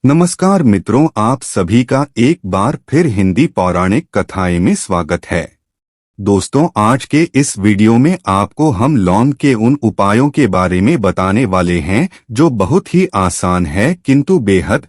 नमस्कार मित्रों, आप सभी का एक बार फिर हिंदी पौराणिक कथाएं में स्वागत है। दोस्तों, आज के इस वीडियो में आपको हम लौंग के उन उपायों के बारे में बताने वाले हैं जो बहुत ही आसान है किंतु बेहद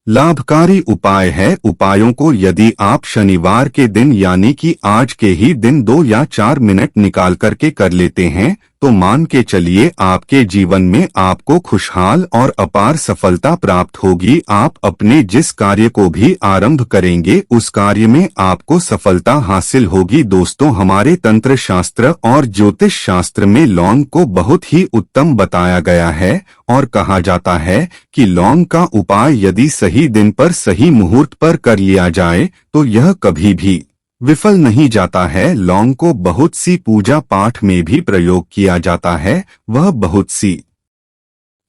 लाभकारी उपाय है। उपायों को यदि आप शनिवार के दिन यानी कि आज के ही दिन 2 या 4 मिनट निकाल करके कर लेते हैं तो मान के चलिए आपके जीवन में आपको खुशहाल और अपार सफलता प्राप्त होगी। आप अपने जिस कार्य को भी आरंभ करेंगे उस कार्य में आपको सफलता हासिल होगी। दोस्तों, हमारे तंत्र शास्त्र और ज्योतिष शास्त्र में लौंग को बहुत ही उत्तम बताया गया है और कहा जाता है कि लौंग का उपाय यदि सही दिन पर सही मुहूर्त पर कर लिया जाए तो यह कभी भी विफल नहीं जाता है। लौंग को बहुत सी पूजा पाठ में भी प्रयोग किया जाता है। वह बहुत सी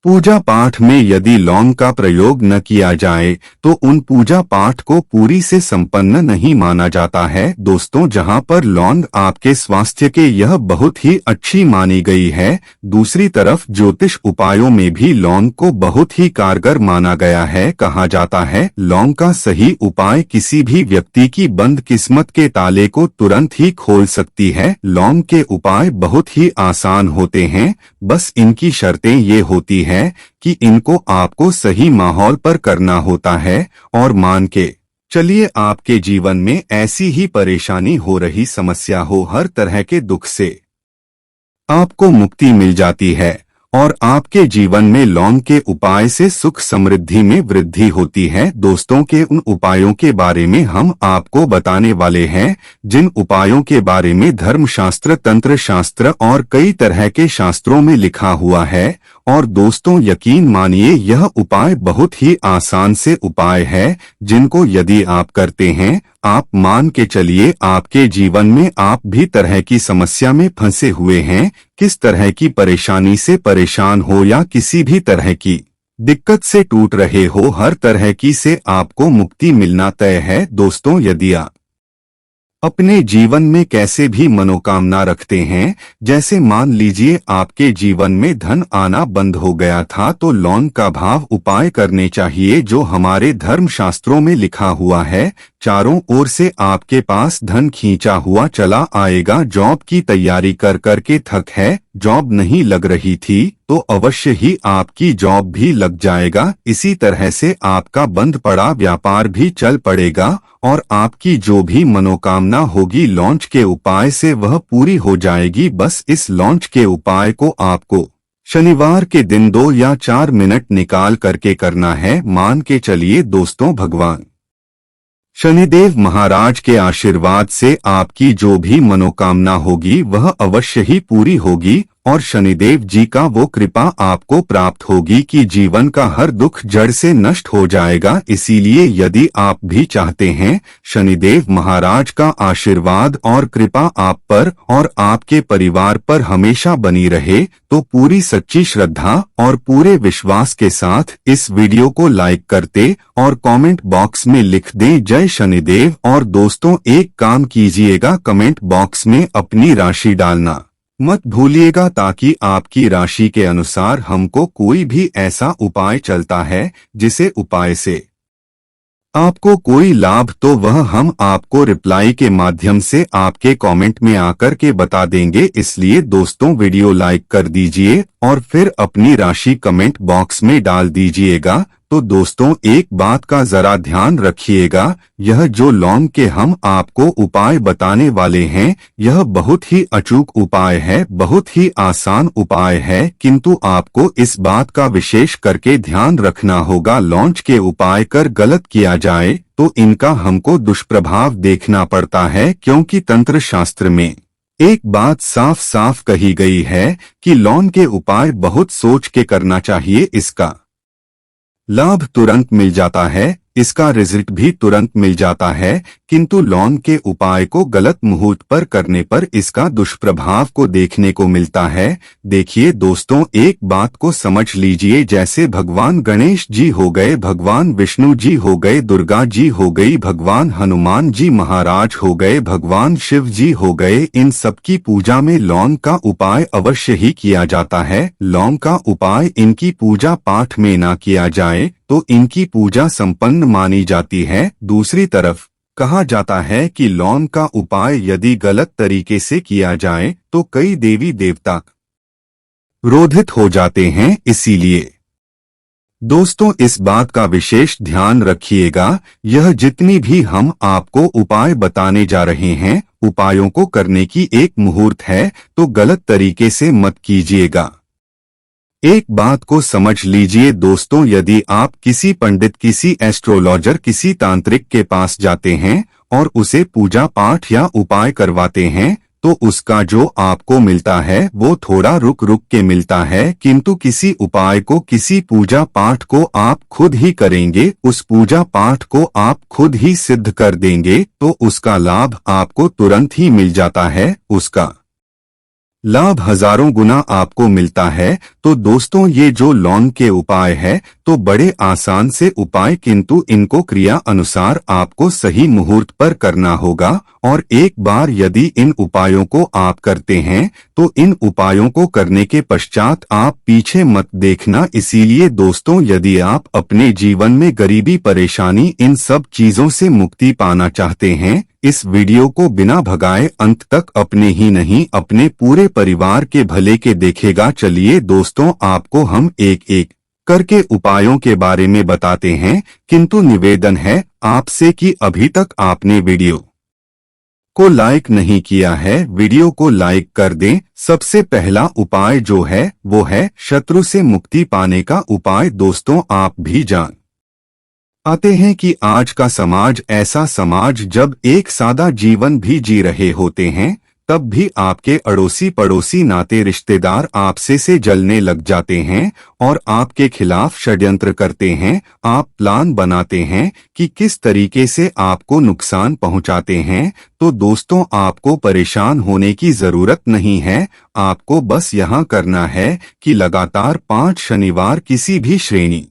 पूजा पाठ में यदि लौंग का प्रयोग न किया जाए तो उन पूजा पाठ को पूरी से संपन्न नहीं माना जाता है। दोस्तों, जहां पर लौंग आपके स्वास्थ्य के यह बहुत ही अच्छी मानी गई है, दूसरी तरफ ज्योतिष उपायों में भी लौंग को बहुत ही कारगर माना गया है। कहा जाता है लौंग का सही उपाय किसी भी व्यक्ति की बंद किस्मत के ताले को तुरंत ही खोल सकती है। लौंग के उपाय बहुत ही आसान होते हैं, बस इनकी शर्तें ये होती है कि इनको आपको सही माहौल पर करना होता है। और मान के चलिए आपके जीवन में ऐसी ही परेशानी हो रही, समस्या हो, हर तरह के दुख से आपको मुक्ति मिल जाती है और आपके जीवन में लौंग के उपाय से सुख समृद्धि में वृद्धि होती है। दोस्तों, के उन उपायों के बारे में हम आपको बताने वाले हैं जिन उपायों के बारे में धर्मशास्त्र, तंत्र शास्त्र और कई तरह के शास्त्रों में लिखा हुआ है। और दोस्तों, यकीन मानिए यह उपाय बहुत ही आसान से उपाय है जिनको यदि आप करते हैं, आप मान के चलिए आपके जीवन में आप भी तरह की समस्या में फंसे हुए हैं, किस तरह की परेशानी से परेशान हो या किसी भी तरह की दिक्कत से टूट रहे हो, हर तरह की से आपको मुक्ति मिलना तय है। दोस्तों, यदि आप अपने जीवन में कैसे भी मनोकामना रखते हैं, जैसे मान लीजिए आपके जीवन में धन आना बंद हो गया था, तो लौंग का भाव उपाय करने चाहिए जो हमारे धर्म शास्त्रों में लिखा हुआ है। चारों ओर से आपके पास धन खींचा हुआ चला आएगा। जॉब की तैयारी कर करके थक है, जॉब नहीं लग रही थी तो अवश्य ही आपकी जॉब भी लग जाएगा। इसी तरह से आपका बंद पड़ा व्यापार भी चल पड़ेगा और आपकी जो भी मनोकामना होगी लॉन्च के उपाय से वह पूरी हो जाएगी। बस इस लॉन्च के उपाय को आपको शनिवार के दिन 2 या 4 मिनट निकाल करके करना है। मान के चलिए दोस्तों, भगवान शनिदेव महाराज के आशीर्वाद से आपकी जो भी मनोकामना होगी वह अवश्य ही पूरी होगी और शनिदेव जी का वो कृपा आपको प्राप्त होगी कि जीवन का हर दुख जड़ से नष्ट हो जाएगा। इसीलिए यदि आप भी चाहते हैं शनिदेव महाराज का आशीर्वाद और कृपा आप पर और आपके परिवार पर हमेशा बनी रहे, तो पूरी सच्ची श्रद्धा और पूरे विश्वास के साथ इस वीडियो को लाइक करते और कमेंट बॉक्स में लिख दें जय शनिदेव। और दोस्तों, एक काम कीजिएगा, कमेंट बॉक्स में अपनी राशि डालना मत भूलिएगा ताकि आपकी राशि के अनुसार हमको कोई भी ऐसा उपाय चलता है जिसे उपाय से आपको कोई लाभ तो वह हम आपको रिप्लाई के माध्यम से आपके कमेंट में आकर के बता देंगे। इसलिए दोस्तों, वीडियो लाइक कर दीजिए और फिर अपनी राशि कमेंट बॉक्स में डाल दीजिएगा। तो दोस्तों, एक बात का जरा ध्यान रखिएगा, यह जो लौंग के हम आपको उपाय बताने वाले हैं यह बहुत ही अचूक उपाय है, बहुत ही आसान उपाय है, किंतु आपको इस बात का विशेष करके ध्यान रखना होगा। लौंग के उपाय कर गलत किया जाए तो इनका हमको दुष्प्रभाव देखना पड़ता है, क्योंकि तंत्र शास्त्र में एक बात साफ साफ कही गई है कि लौंग के उपाय बहुत सोच के करना चाहिए, इसका लाभ तुरंत मिल जाता है। इसका रिजल्ट भी तुरंत मिल जाता है, किंतु लौंग के उपाय को गलत मुहूर्त पर करने पर इसका दुष्प्रभाव को देखने को मिलता है। देखिए दोस्तों, एक बात को समझ लीजिए, जैसे भगवान गणेश जी हो गए, भगवान विष्णु जी हो गए, दुर्गा जी हो गई, भगवान हनुमान जी महाराज हो गए, भगवान शिव जी हो गए, इन सबकी पूजा में लौंग का उपाय अवश्य ही किया जाता है। लौंग का उपाय इनकी पूजा पाठ में ना किया जाए तो इनकी पूजा संपन्न मानी जाती है। दूसरी तरफ कहा जाता है कि लौंग का उपाय यदि गलत तरीके से किया जाए तो कई देवी देवता क्रोधित हो जाते हैं। इसीलिए दोस्तों, इस बात का विशेष ध्यान रखिएगा। यह जितनी भी हम आपको उपाय बताने जा रहे हैं, उपायों को करने की एक मुहूर्त है, तो गलत तरीके से मत कीजिएगा। एक बात को समझ लीजिए दोस्तों, यदि आप किसी पंडित, किसी एस्ट्रोलॉजर, किसी तांत्रिक के पास जाते हैं और उसे पूजा पाठ या उपाय करवाते हैं तो उसका जो आपको मिलता है वो थोड़ा रुक रुक के मिलता है, किंतु किसी उपाय को, किसी पूजा पाठ को आप खुद ही करेंगे, उस पूजा पाठ को आप खुद ही सिद्ध कर देंगे तो उसका लाभ आपको तुरंत ही मिल जाता है। उसका लाभ हजारों गुना आपको मिलता है। तो दोस्तों, ये जो लौंग के उपाय है तो बड़े आसान से उपाय, किंतु इनको क्रिया अनुसार आपको सही मुहूर्त पर करना होगा। और एक बार यदि इन उपायों को आप करते हैं तो इन उपायों को करने के पश्चात आप पीछे मत देखना। इसीलिए दोस्तों, यदि आप अपने जीवन में गरीबी, परेशानी, इन सब चीजों से मुक्ति पाना चाहते हैं, इस वीडियो को बिना भगाए अंत तक अपने ही नहीं अपने पूरे परिवार के भले के देखेगा। चलिए दोस्तों, आपको हम एक एक करके उपायों के बारे में बताते हैं, किंतु निवेदन है आपसे कि अभी तक आपने वीडियो को लाइक नहीं किया है, वीडियो को लाइक कर दें। सबसे पहला उपाय जो है वो है शत्रु से मुक्ति पाने का उपाय। दोस्तों, आप भी जान आते हैं कि आज का समाज ऐसा समाज जब एक सादा जीवन भी जी रहे होते हैं तब भी आपके अड़ोसी पड़ोसी नाते रिश्तेदार आपसे से जलने लग जाते हैं और आपके खिलाफ षड्यंत्र करते हैं। आप प्लान बनाते हैं कि किस तरीके से आपको नुकसान पहुंचाते हैं। तो दोस्तों, आपको परेशान होने की जरूरत नहीं है। आपको बस यहां करना है कि लगातार 5 शनिवार किसी भी श्रेणी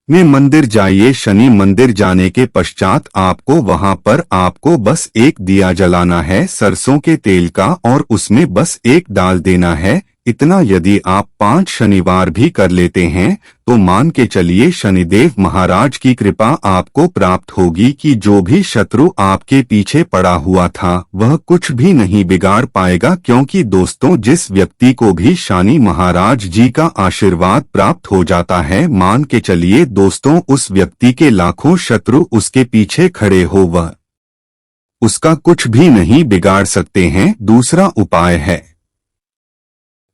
में मंदिर जाइए। शनि मंदिर जाने के पश्चात आपको वहां पर आपको बस एक दिया जलाना है सरसों के तेल का और उसमें बस एक डाल देना है। इतना यदि आप 5 शनिवार भी कर लेते हैं तो मान के चलिए शनिदेव महाराज की कृपा आपको प्राप्त होगी कि जो भी शत्रु आपके पीछे पड़ा हुआ था वह कुछ भी नहीं बिगाड़ पाएगा। क्योंकि दोस्तों, जिस व्यक्ति को भी शनि महाराज जी का आशीर्वाद प्राप्त हो जाता है, मान के चलिए दोस्तों, उस व्यक्ति के लाखों शत्रु उसके पीछे खड़े हो वह उसका कुछ भी नहीं बिगाड़ सकते हैं। दूसरा उपाय है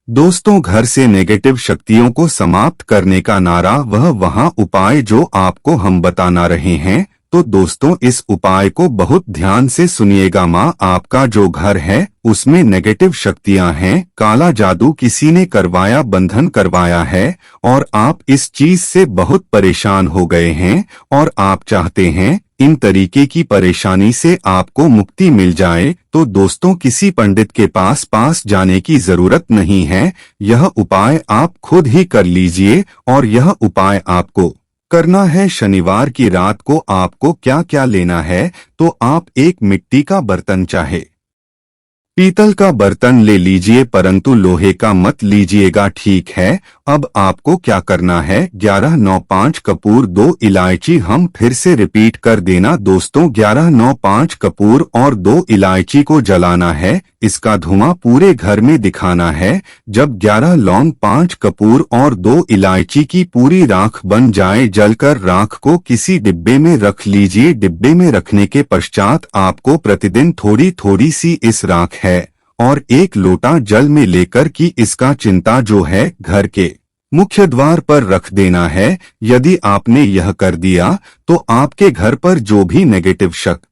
दोस्तों, घर से नेगेटिव शक्तियों को समाप्त करने का नारा। वहाँ उपाय जो आपको हम बताना रहे हैं, तो दोस्तों इस उपाय को बहुत ध्यान से सुनिएगा। माँ, आपका जो घर है उसमें नेगेटिव शक्तियां हैं, काला जादू किसी ने करवाया, बंधन करवाया है और आप इस चीज से बहुत परेशान हो गए हैं और आप चाहते हैं इन तरीके की परेशानी से आपको मुक्ति मिल जाए। तो दोस्तों, किसी पंडित के पास जाने की जरूरत नहीं है। यह उपाय आप खुद ही कर लीजिए और यह उपाय आपको करना है शनिवार की रात को। आपको क्या क्या लेना है, तो आप एक मिट्टी का बर्तन, चाहे पीतल का बर्तन ले लीजिए, परंतु लोहे का मत लीजिएगा, ठीक है। अब आपको क्या करना है, 11 9 5 कपूर, 2 इलायची। हम फिर से रिपीट कर देना दोस्तों, 11 9 5 कपूर और 2 इलायची को जलाना है। इसका धुआं पूरे घर में दिखाना है। जब 11 लौंग, 5 कपूर और 2 इलायची की पूरी राख बन जाए, जलकर राख को किसी डिब्बे में रख लीजिए। डिब्बे में रखने के पश्चात आपको प्रतिदिन थोड़ी थोड़ी सी इस राख है और 1 लोटा जल में लेकर कि इसका चिंता जो है घर के मुख्य द्वार पर रख देना है। यदि आपने यह कर दिया तो आपके घर पर जो भी नेगेटिव शक्ति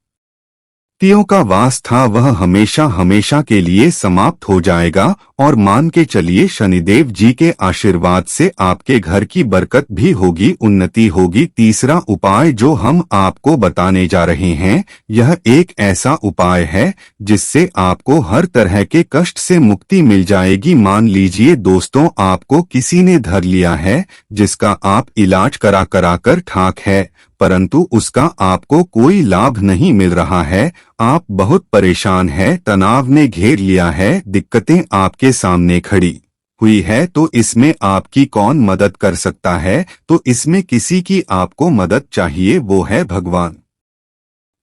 शक्तियों का वास था वह हमेशा हमेशा के लिए समाप्त हो जाएगा और मान के चलिए शनिदेव जी के आशीर्वाद से आपके घर की बरकत भी होगी, उन्नति होगी। तीसरा उपाय जो हम आपको बताने जा रहे हैं, यह एक ऐसा उपाय है जिससे आपको हर तरह के कष्ट से मुक्ति मिल जाएगी। मान लीजिए दोस्तों, आपको किसी ने धर लिया है जिसका आप इलाज करा कर ठाक है, परंतु उसका आपको कोई लाभ नहीं मिल रहा है। आप बहुत परेशान हैं, तनाव ने घेर लिया है, दिक्कतें आपके सामने खड़ी हुई है, तो इसमें आपकी कौन मदद कर सकता है? तो इसमें किसी की आपको मदद चाहिए, वो है भगवान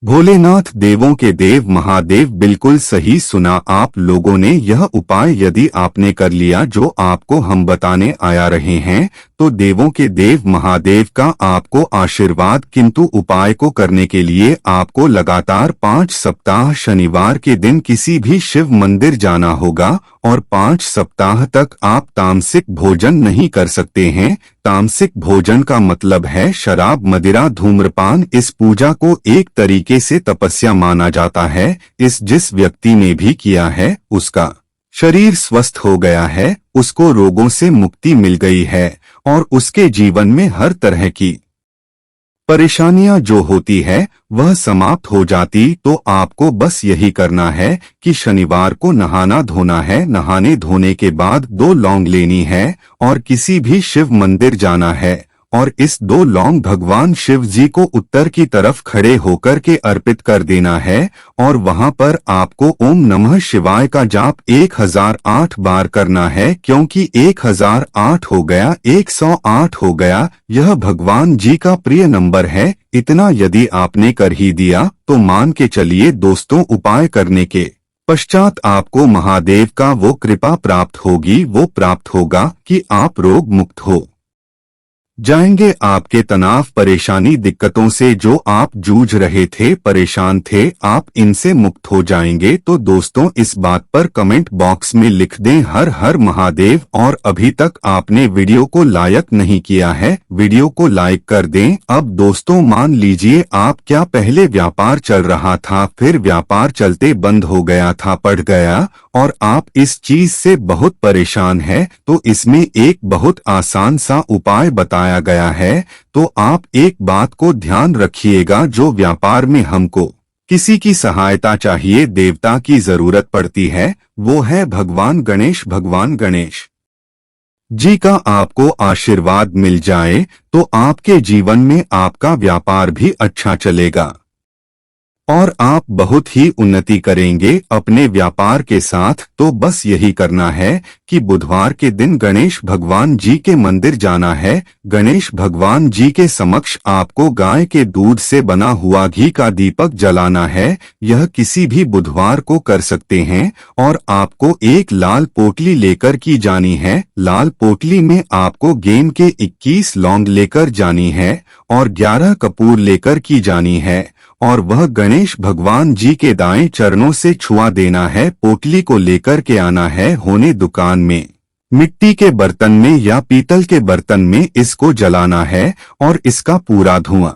भोलेनाथ, देवों के देव महादेव। बिल्कुल सही सुना आप लोगों ने। यह उपाय यदि आपने कर लिया जो आपको हम बताने आया रहे हैं, तो देवों के देव महादेव का आपको आशीर्वाद। किंतु उपाय को करने के लिए आपको लगातार 5 सप्ताह शनिवार के दिन किसी भी शिव मंदिर जाना होगा और 5 सप्ताह तक आप तामसिक भोजन नहीं कर सकते हैं। तामसिक भोजन का मतलब है शराब, मदिरा, धूम्रपान। इस पूजा को एक तरीके से तपस्या माना जाता है। जिस व्यक्ति ने भी किया है उसका शरीर स्वस्थ हो गया है, उसको रोगों से मुक्ति मिल गई है और उसके जीवन में हर तरह की परेशानियां जो होती है वह समाप्त हो जाती। तो आपको बस यही करना है कि शनिवार को नहाना धोना है। नहाने धोने के बाद 2 लौंग लेनी है और किसी भी शिव मंदिर जाना है और इस 2 लौंग भगवान शिव जी को उत्तर की तरफ खड़े होकर के अर्पित कर देना है और वहां पर आपको ओम नमः शिवाय का जाप 1008 बार करना है, क्योंकि 1008 हो गया, 108 हो गया, यह भगवान जी का प्रिय नंबर है। इतना यदि आपने कर ही दिया तो मान के चलिए दोस्तों, उपाय करने के पश्चात आपको महादेव का वो कृपा प्राप्त होगी, वो प्राप्त होगा कि आप रोग मुक्त हो जाएंगे। आपके तनाव, परेशानी, दिक्कतों से जो आप जूझ रहे थे, परेशान थे, आप इनसे मुक्त हो जाएंगे। तो दोस्तों, इस बात पर कमेंट बॉक्स में लिख दें हर हर महादेव। और अभी तक आपने वीडियो को लाइक नहीं किया है, वीडियो को लाइक कर दें। अब दोस्तों, मान लीजिए आप क्या पहले व्यापार चल रहा था, फिर व्यापार चलते बंद हो गया था, पड़ गया और आप इस चीज से बहुत परेशान है, तो इसमें एक बहुत आसान सा उपाय बताया गया है। तो आप एक बात को ध्यान रखिएगा, जो व्यापार में हमको किसी की सहायता चाहिए, देवता की जरूरत पड़ती है, वो है भगवान गणेश। भगवान गणेश जी का आपको आशीर्वाद मिल जाए तो आपके जीवन में आपका व्यापार भी अच्छा चलेगा और आप बहुत ही उन्नति करेंगे अपने व्यापार के साथ। तो बस यही करना है कि बुधवार के दिन गणेश भगवान जी के मंदिर जाना है। गणेश भगवान जी के समक्ष आपको गाय के दूध से बना हुआ घी का दीपक जलाना है। यह किसी भी बुधवार को कर सकते हैं और आपको एक लाल पोटली लेकर की जानी है। लाल पोटली में आपको गेंद के 21 लौंग लेकर जानी है और 11 कपूर लेकर की जानी है और वह गणेश भगवान जी के दाएं चरणों से छुआ देना है। पोटली को लेकर के आना है होने दुकान में, मिट्टी के बर्तन में या पीतल के बर्तन में इसको जलाना है और इसका पूरा धुआं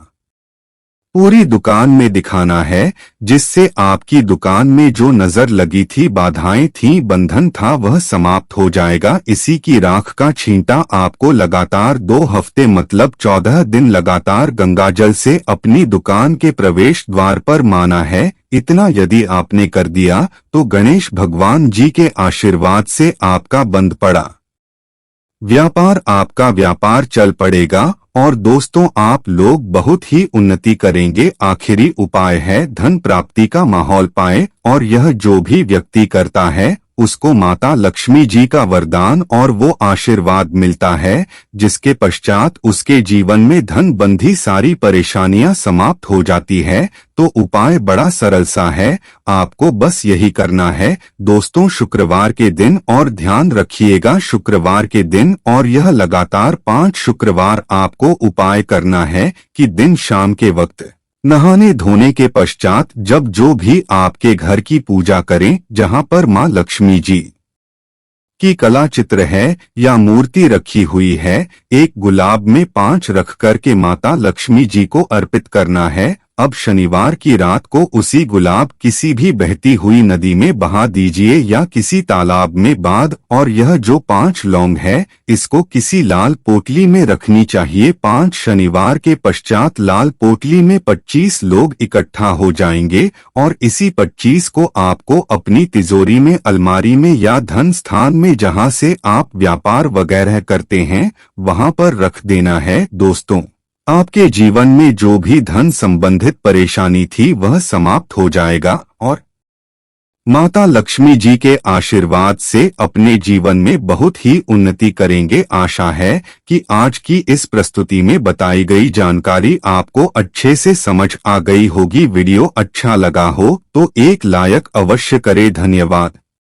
पूरी दुकान में दिखाना है, जिससे आपकी दुकान में जो नजर लगी थी, बाधाएं थी, बंधन था, वह समाप्त हो जाएगा। इसी की राख का छींटा आपको लगातार 2 हफ्ते मतलब 14 दिन लगातार गंगाजल से अपनी दुकान के प्रवेश द्वार पर माना है। इतना यदि आपने कर दिया तो गणेश भगवान जी के आशीर्वाद से आपका बंद पड़ा व्यापार, आपका व्यापार चल पड़ेगा और दोस्तों, आप लोग बहुत ही उन्नति करेंगे। आखिरी उपाय है धन प्राप्ति का माहौल पाए और यह जो भी व्यक्ति करता है उसको माता लक्ष्मी जी का वरदान और वो आशीर्वाद मिलता है, जिसके पश्चात उसके जीवन में धन बंधी सारी परेशानियां समाप्त हो जाती है। तो उपाय बड़ा सरल सा है, आपको बस यही करना है दोस्तों, शुक्रवार के दिन। और ध्यान रखिएगा, शुक्रवार के दिन और यह लगातार 5 शुक्रवार आपको उपाय करना है कि दिन शाम के वक्त नहाने धोने के पश्चात जब जो भी आपके घर की पूजा करें, जहां पर मां लक्ष्मी जी की कला चित्र है या मूर्ति रखी हुई है, एक गुलाब में 5 रख कर के माता लक्ष्मी जी को अर्पित करना है अब शनिवार की रात को उसी गुलाब किसी भी बहती हुई नदी में बहा दीजिए या किसी तालाब में बांध, और यह जो 5 लौंग है इसको किसी लाल पोटली में रखनी चाहिए। 5 शनिवार के पश्चात लाल पोटली में 25 लोग इकट्ठा हो जाएंगे और इसी 25 को आपको अपनी तिजोरी में, अलमारी में या धन स्थान में जहां से आप व्यापार वगैरह करते हैं वहां पर रख देना है। दोस्तों, आपके जीवन में जो भी धन संबंधित परेशानी थी वह समाप्त हो जाएगा और माता लक्ष्मी जी के आशीर्वाद से अपने जीवन में बहुत ही उन्नति करेंगे। आशा है कि आज की इस प्रस्तुति में बताई गई जानकारी आपको अच्छे से समझ आ गई होगी। वीडियो अच्छा लगा हो तो एक लाइक अवश्य करें। धन्यवाद।